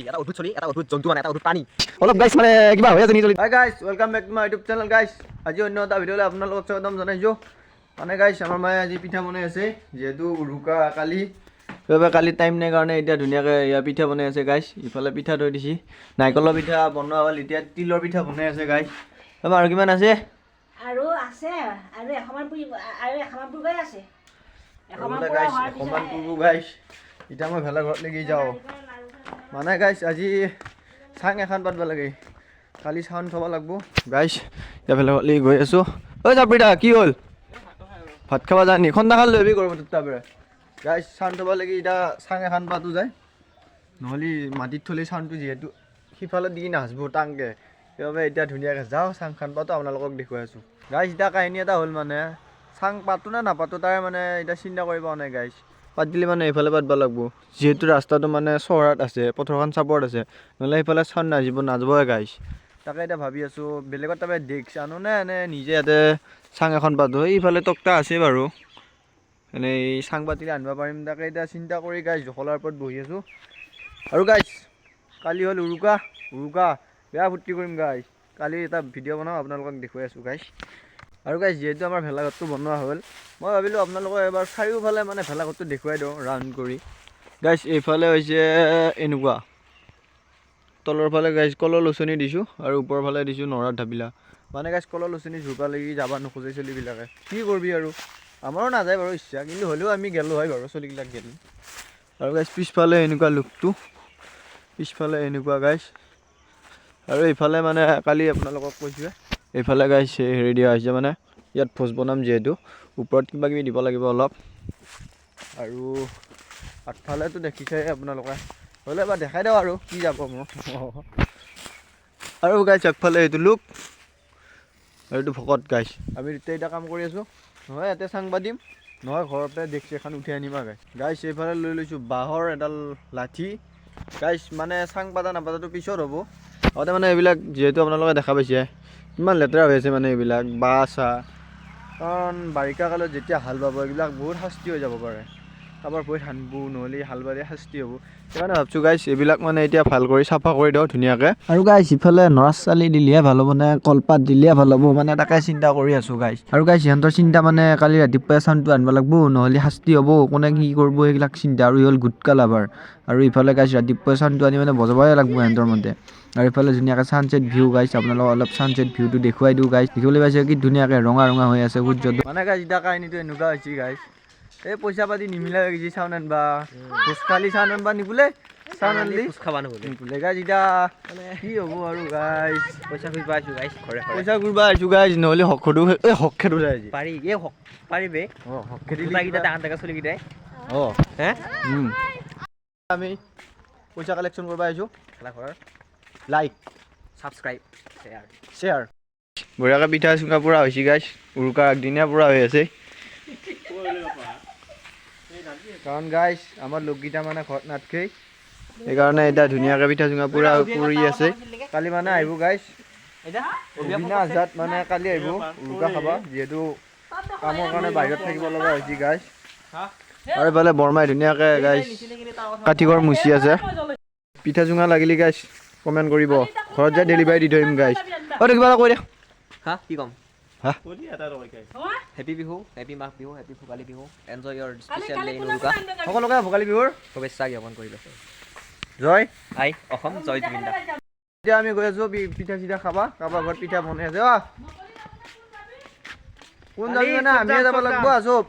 এটা অদ্ভুত চলি এটা অদ্ভুত জন্তু মানে এটা অদ্ভুত পানী অলপ গাইছ মানে কিবা হৈ আছে নি চলি hi guys welcome back to my YouTube channel guys আজি অন্য এটা ভিডিঅ'লৈ আপোনালোকক স্বাগতম জনাইছোঁ মানে গাইজ আমাৰ মায়ে আজি পিঠা বনাই আছে যিহেতু উৰুকা কালি সেইবাবে কালি টাইম নাই কাৰণে এতিয়া ধুনীয়াকৈ এয়া পিঠা বনাই আছে গাইজ ইফালে পিঠা থৈ দিছে নাৰিকলৰ পিঠা বনোৱা হ'ল এতিয়া তিলৰ পিঠা বনাই আছে গাইজ আমাৰ আৰু কিমান আছে আৰু আছে আৰু এখমান পুৰবাই আছে গাইজ অকণমান পুৰো গাইজ এতিয়া মই ভেলাঘৰত লাগি যাওঁ মানে গাইজ আজি চাং এখন পাতিব লাগে কালি চাউন থ'ব লাগিব গাইজ এতিয়া ভেলাঘৰত লাগি গৈ আছোঁ ঐ চাপৰিদা কি হ'ল ভাত খাব জানি খন্দা খাল লৈ কৰিব তাৰপৰা গাইজ চাউন থ'ব লাগি এতিয়া চাং এখন পাতো যায় নহ'লে মাটিত থ'লে চাউনটো যিহেতু সিফালে দি নাচব টাংকৈ সেইবাবে এতিয়া ধুনীয়াকৈ যাওঁ চাংখন পাতো আপোনালোকক দেখুৱাই আছোঁ গাইজ এতিয়া কাহিনী এটা হ'ল মানে চাং পাতো নে নাপাতো তাৰে মানে এতিয়া চিন্তা কৰিব পৰা নাই গাইজ পাতিলে মানে এইফালে পাতিব লাগিব যিহেতু ৰাস্তাটো মানে চহৰত আছে পথাৰখন চাপৰত আছে নহ'লে সেইফালে চাউণ্ড নাযাবই গাইজ তাকে এতিয়া ভাবি আছোঁ বেলেগত তাৰপৰা ডেস্ক আনো নে নিজে ইয়াতে চাং এখন পাতোঁ এইফালে তক্তা আছে বাৰু এনেই চাং পাতিলে আনিব পাৰিম তাকে এতিয়া চিন্তা কৰি গাইজ জখলাৰ ওপৰত বহি আছোঁ আৰু গাইজ কালি হ'ল উৰুকা বেয়া ফূৰ্তি কৰিম গাইজ কালি এটা ভিডিঅ' বনাওঁ আপোনালোকক দেখুৱাই আছোঁ গাইজ আৰু গাইজ যিহেতু আমাৰ ভেলাঘৰটো বনোৱা হ'ল মই ভাবিলোঁ আপোনালোকক এবাৰ চাৰিওফালে মানে ভেলাঘৰটো দেখুৱাই দিওঁ ৰাউণ্ড কৰি গাইজ এইফালে হৈছে এনেকুৱা তলৰ ফালে গাইজ কলৰ লচনি দিছোঁ আৰু ওপৰৰ ফালে দিছোঁ নৰাৰ ঢাপিলা মানে গাইজ কলৰ লচনি জোপা লাগি যাব নোখোজে চলিবিলাকে কি কৰিবি আৰু আমাৰো নাযায় বাৰু ইচ্ছা কিন্তু হ'লেও আমি গেলোঁ হয় বাৰু চলিবিলাক গেলোঁ আৰু গাইজ পিছফালে এনেকুৱা লুকটো পিছফালে এনেকুৱা গাইজ আৰু এইফালে মানে কালি আপোনালোকক কৈছোঁৱে এইফালে গাইজ হেৰি দিয়া হৈছে মানে ইয়াত ভোজ বনাম যিহেতু ওপৰত কিবা কিবি দিব লাগিব অলপ আৰু আগফালেতো দেখিছে আপোনালোকে হ'লে এবাৰ দেখাই দিওঁ আৰু কি যাব মোৰ আৰু গাইজ আগফালে এইটো লুক আৰু এইটো ভকত গাইজ আমি দুটাই এতিয়া কাম কৰি আছোঁ নহয় ইয়াতে চাং পাতিম নহয় ঘৰতে ডেক্সি এখন উঠাই আনিম গাইজ এইফালে লৈ লৈছোঁ বাঁহৰ এডাল লাঠি গাইজ মানে চাং পাতা নাপাতাটো পিছত হ'ব আগতে মানে এইবিলাক যিহেতু আপোনালোকে দেখা পাইছে ইমান লেতেৰা হৈ আছে মানে এইবিলাক বাঁহ চাহ কাৰণ বাৰিষা কালত যেতিয়া হাল বাব এইবিলাক বহুত শাস্তি হৈ যাব পাৰে কাৰোবাৰ ভৰিত সানবো নহ'লে হাল বালে শাস্তি হ'ব সেইকাৰণে ভাবছোঁ গাইজ এইবিলাক মানে এতিয়া ভাল কৰি চাফা কৰি দিওঁ ধুনীয়াকৈ আৰু গাইজ ইফালে নৰা চালি দিলেহে ভাল হ'ব নে কলপাত দিলেহে ভাল হ'ব মানে তাকে চিন্তা কৰি আছোঁ গাইজ আৰু গাইজ সিহঁতৰ চিন্তা মানে কালি ৰাতিপুৱাই চাউণ্ডটো আনিব লাগিব নহ'লে শাস্তি হ'ব কোনে কি কৰিব সেইবিলাক চিন্তা আৰু হ'ল গুটকা লাভাৰ আৰু ইফালে গাইজ ৰাতিপুৱাই চাউণ্ডটো আনি মানে বজাবই লাগিব সিহঁতৰ মতে আৰু এইফালে ধুনীয়াকৈ ছানছেট ভিউ গাইজ আপোনালোকক অলপ ছানছেট ভিউটো দেখুৱাই দিওঁ গাইজ দেখিবলৈ পাইছে কি ধুনীয়াকৈ ৰঙা হৈ আছে সূৰ্যটো মানে গাইজ এতিয়া কাহিনীটো এনেকুৱা হৈছে গাইজ এই পইচা পাতি নিমিলা হৈ গৈছে চাউন আনবা ভোজ খালি চাউন আনবা নিবোলে চাউন আনলি ভোজ খাব নিবোলে গাইজ এতিয়া কি হ'ব আৰু গাইজ পইচা খুজিব আহিছোঁ গাইছ ঘৰে পইচা ঘূৰবা আহিছোঁ গাইজ নহ'লে হকেটো হকেটো যায় আজি পাৰি পাৰিবে অঁ হকেটো গোটাকেইটা ডাঙৰ চলিকেইটাই অঁ হে আমি পইচা কালেকশ্যন কৰিব আহিছোঁ ভেলাঘৰৰ লাইক ছাবস্ক্ৰাইব শ্বেয়াৰ বঢ়িয়াকৈ পিঠা চুঙা পূৰা হৈছে গাইজ উৰুকাৰ আগদিনীয়া পূৰা হৈ আছে কাৰণ গাইজ আমাৰ লোককেইটা মানে ঘৰত নাথাকেই সেইকাৰণে এতিয়া ধুনীয়াকৈ পিঠা চুঙা পূৰা পৰি আছে কালি মানে আহিব গাইজ অবিনা আজাদ মানে কালি আহিব উৰুকা খাবা যিহেতু কামৰ কাৰণে বাহিৰত থাকিব লগা হৈছে গাইজ আৰু এইফালে বৰমাই ধুনীয়াকৈ গাইজ কাঠিঘৰ মুচি আছে পিঠা চুঙা লাগিলে গাইজ কমেণ্ট কৰিব ঘৰত যাই ডেলিভাৰী দি থৈ আহিম গাইজ অঁ কিবা এটা কৈ দিয়া হা কি ক'ম হা happy Bihu happy Magh Bihu happy Bhogali Bihu enjoy your special day in Uruka সকলোকে ভোগালী বিহুৰ শুভেচ্ছা জ্ঞাপন কৰিলোঁ জয় আই অসম জয় জুবিনদা এতিয়া আমি গৈ আছোঁ পিঠা চিঠা খাবা কাৰোবাৰ ঘৰত পিঠা বনাই আছে অ কোন যাবি মানে আমিয়ে যাব লাগিব চব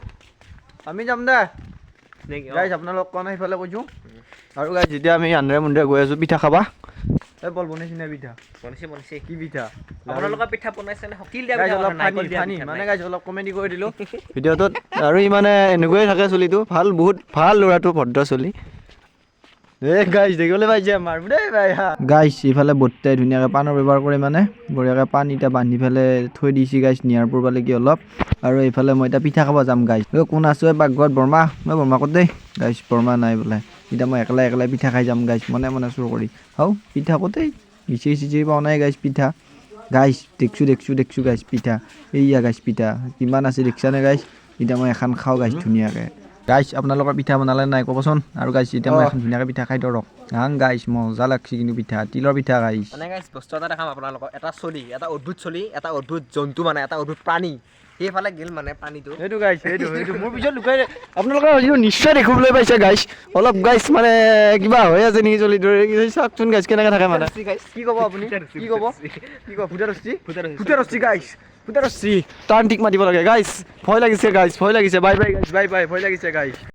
আমি যাম দে গাইজ আপোনালোক কোৱা নাই সিফালে কৈছোঁ আৰু গাইজ যেতিয়া আমি আন্ধাৰে মুন্ধাৰে গৈ আছোঁ পিঠা খাবা এই বল বনাইছি নে পিঠা বনাইছে কি পিঠা আপোনালোকৰ পিঠা বনাইছে নে তিল দিয়া গাইজ পিঠা অলপ নাৰিকল দিয়া ফানি পিঠা মানে গাইজ অলপ কমেডি কৰি দিলোঁ ভিডিঅ'টোত আৰু ই মানে এনেকুৱাই থাকে চলিটো ভাল বহুত ভাল ল'ৰাটো ভদ্ৰ চলি গাইজ দেখিবলৈ পাইছে মাৰিব দেই ভাই গাইজ ইফালে বৰ্তাই ধুনীয়াকৈ পাণৰ ব্যৱহাৰ কৰি মানে বঢ়িয়াকৈ পাণ এতিয়া বান্ধি পেলাই থৈ দিছে গাইজ নিয়াৰ পৰবালৈকে অলপ আৰু এইফালে মই এতিয়া পিঠা খাব যাম গাইজ কোন আছোঁ পাকঘৰত বৰমা মই বৰমা ক'ত দেই গাইজ বৰমা নাই বোলে এতিয়া মই একলাই পিঠা খাই যাম গাইজ মনে মনে চুৰ কৰি হাও পিঠা ক'তেই ইচিৰি পাওঁ নাই গাইজ পিঠা গাইজ দেখছোঁ গাইজ পিঠা এইয়া গাইজ পিঠা কিমান আছে দেখিছানে গাইজ এতিয়া মই এখন খাওঁ গাইজ ধুনীয়াকৈ গাইজ আপোনালোকৰ পিঠা বনালে নাই ক'বচোন আৰু গাইজ এতিয়া মই এখন ধুনীয়াকৈ পিঠা খাই দিওঁ ৰখ গাইছ মজা লাগছে কিন্তু পিঠা তিলৰ পিঠা গাইছ মানে গাইছ বস্তু এটা দেখাম আপোনালোকক এটা চলি এটা অদ্ভুত জন্তু মানে এটা অদ্ভুত প্ৰাণী সেইফালে গেল মানে পানীটো সেইটো গাইছ সেইটো মোৰ পিছত লুকাই আপোনালোকে হয়তো নিশ্চয় দেখিবলৈ পাইছে গাইছ অলপ গাইছ মানে কিবা হৈ আছে নেকি চলি ধৰি চাওকচোন গাইছ কেনেকৈ থাকে মানে কি ক'ব আপুনি কি ক'ব ফুটা ৰছী গাইছ ফুটা ৰছী টাৰ্ণ টিক মাতিব লাগে গাইছ ভয় লাগিছে বাই বাই গাইছ বাই বাই ভয় লাগিছে গাইছ